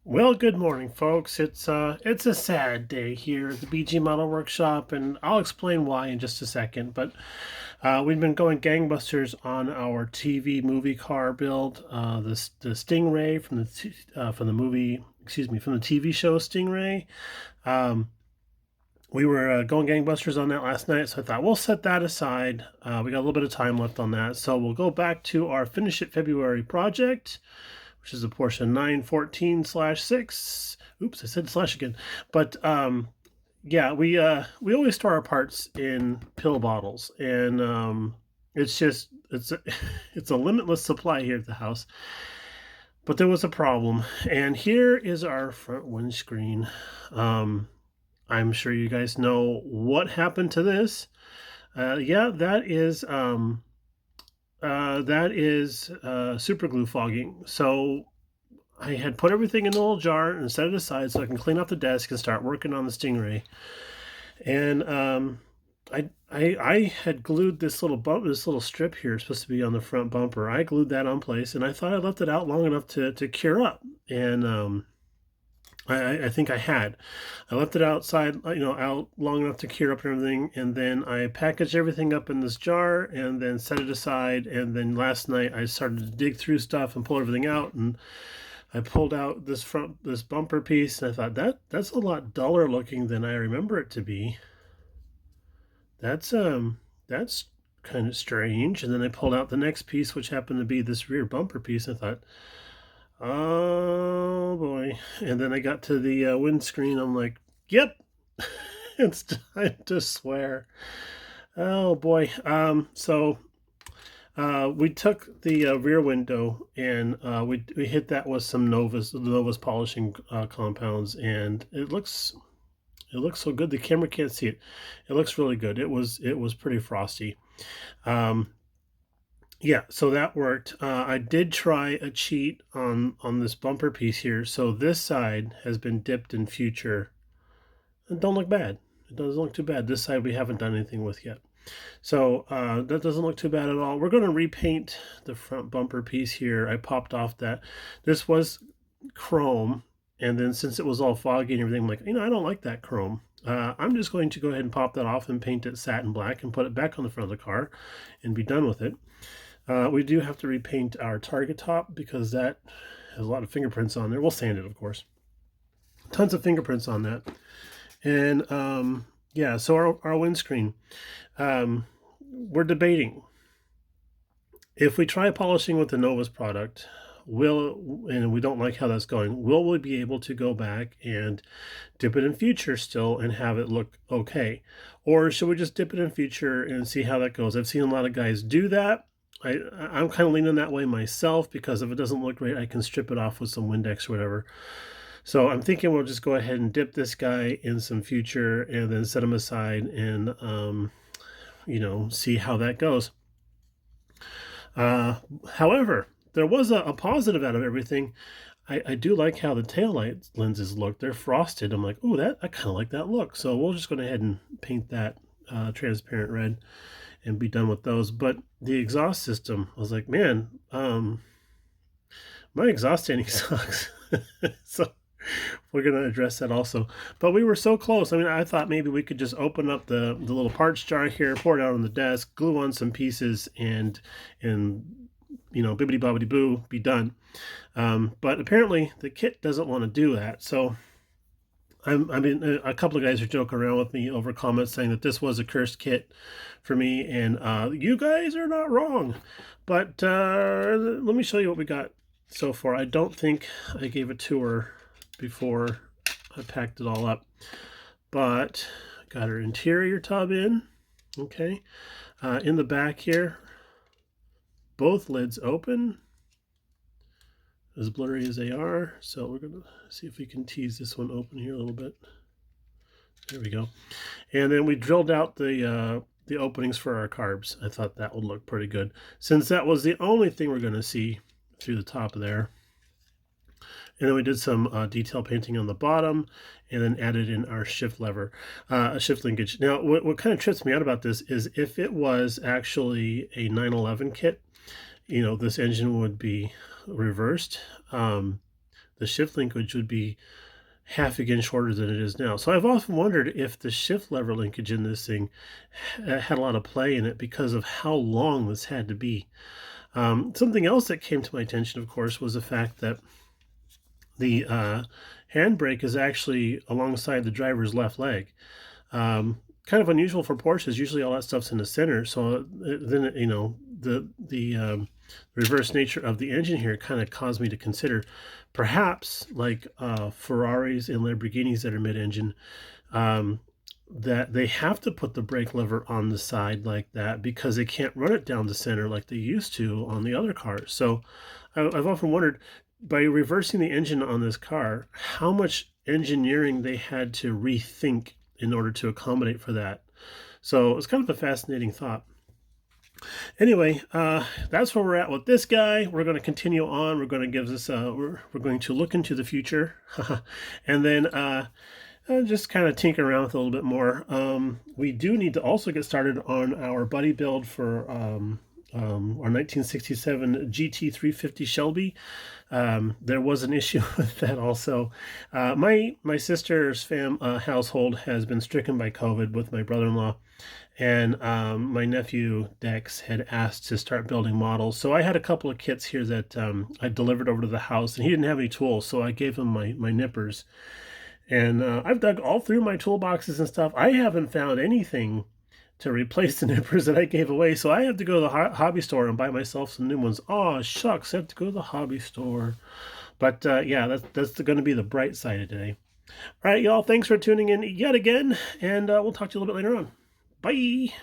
Well, good morning, folks. It's a sad day here at the BG Model Workshop, and I'll explain why in just a second. But we've been going gangbusters on our TV movie car build. The Stingray from the movie, excuse me, from the TV show Stingray. Um, we were going gangbusters on that last night, so I thought we'll set that aside. We got a little bit of time left on that, so we'll go back to our Finish It February project, which is a portion 914/6. Oops, I said slash again. But yeah, we always store our parts in pill bottles, and it's a, it's a limitless supply here at the house. But there was a problem, and here is our front windscreen. I'm sure you guys know what happened to this. Yeah, that is super glue fogging. So I had put everything in a little jar and set it aside so I can clean off the desk and start working on the Stingray. And I had glued this little strip here, supposed to be on the front bumper. I glued that on place, and I thought I left it out long enough to cure up. And I think I had. I left it outside, out long enough to cure up and everything, and then I packaged everything up in this jar and then set it aside. And then last night I started to dig through stuff and pull everything out, and I pulled out this bumper piece, and I thought that's a lot duller looking than I remember it to be. That's kind of strange. And then I pulled out the next piece, which happened to be this rear bumper piece. I thought, oh boy. And then I got to the windscreen. I'm like, yep, it's time to swear. Oh boy. We took the rear window, and we hit that with some Novus polishing compounds, and it looks so good. The camera can't see it. It looks really good. It was pretty frosty. Um, yeah, so that worked. I did try a cheat on this bumper piece here. So this side has been dipped in Future. It don't look bad. It doesn't look too bad. This side we haven't done anything with yet. So that doesn't look too bad at all. We're going to repaint the front bumper piece here. I popped off that. This was chrome, and then since it was all foggy and everything, I'm like, I don't like that chrome. I'm just going to go ahead and pop that off and paint it satin black and put it back on the front of the car and be done with it. We do have to repaint our target top because that has a lot of fingerprints on there. We'll sand it, of course. Tons of fingerprints on that. And yeah, so our windscreen, we're debating if we try polishing with the Novus product, and we don't like how that's going, will we be able to go back and dip it in Future still and have it look okay? Or should we just dip it in Future and see how that goes? I've seen a lot of guys do that. I'm kind of leaning that way myself, because if it doesn't look great, I can strip it off with some Windex or whatever. So I'm thinking we'll just go ahead and dip this guy in some Future and then set him aside and see how that goes. However, there was a positive out of everything. I do like how the taillight lenses look. They're frosted. I'm like, oh, I kind of like that look. So we'll just go ahead and paint that transparent red and be done with those. But the exhaust system, I was like, man, my exhaust standing sucks. So we're going to address that also. But we were so close. I mean, I thought maybe we could just open up the little parts jar here, pour it out on the desk, glue on some pieces, and bibbity bobbity boo, be done. But apparently the kit doesn't want to do that. So a couple of guys are joking around with me over comments saying that this was a cursed kit for me, and you guys are not wrong. But let me show you what we got so far. I don't think I gave a tour before I packed it all up, but got our interior tub in. Okay, in the back here, both lids open, as blurry as they are. So we're gonna see if we can tease this one open here a little bit. There we go. And then we drilled out the openings for our carbs. I thought that would look pretty good, since that was the only thing we're going to see through the top of there. And then we did some detail painting on the bottom, and then added in our shift lever, a shift linkage. Now, what kind of trips me out about this is if it was actually a 911 kit, this engine would be reversed. the shift linkage would be half again shorter than it is now. So I've often wondered if the shift lever linkage in this thing had a lot of play in it because of how long this had to be. Something else that came to my attention, of course, was the fact that the handbrake is actually alongside the driver's left leg. Kind of unusual for Porsches. Usually, all that stuff's in the center. So then, the reverse nature of the engine here kind of caused me to consider, perhaps like Ferraris and Lamborghinis that are mid-engine, um, that they have to put the brake lever on the side like that because they can't run it down the center like they used to on the other cars. So I've often wondered, by reversing the engine on this car, how much engineering they had to rethink in order to accommodate for that. So it's kind of a fascinating thought. Anyway, that's where we're at with this guy. We're going to continue on. We're going to give this. We're going to look into the future, and then just kind of tinker around with it a little bit more. We do need to also get started on our buddy build for our 1967 GT350 Shelby. There was an issue with that also. My sister's household has been stricken by COVID with my brother-in-law, and my nephew Dex had asked to start building models. So I had a couple of kits here that I delivered over to the house, and he didn't have any tools, so I gave him my nippers. And I've dug all through my toolboxes and stuff. I haven't found anything to replace the nippers that I gave away, so I have to go to the hobby store and buy myself some new ones. Oh, shucks, I have to go to the hobby store. But yeah, that's going to be the bright side of today. All right, y'all, thanks for tuning in yet again, and we'll talk to you a little bit later on. Bye!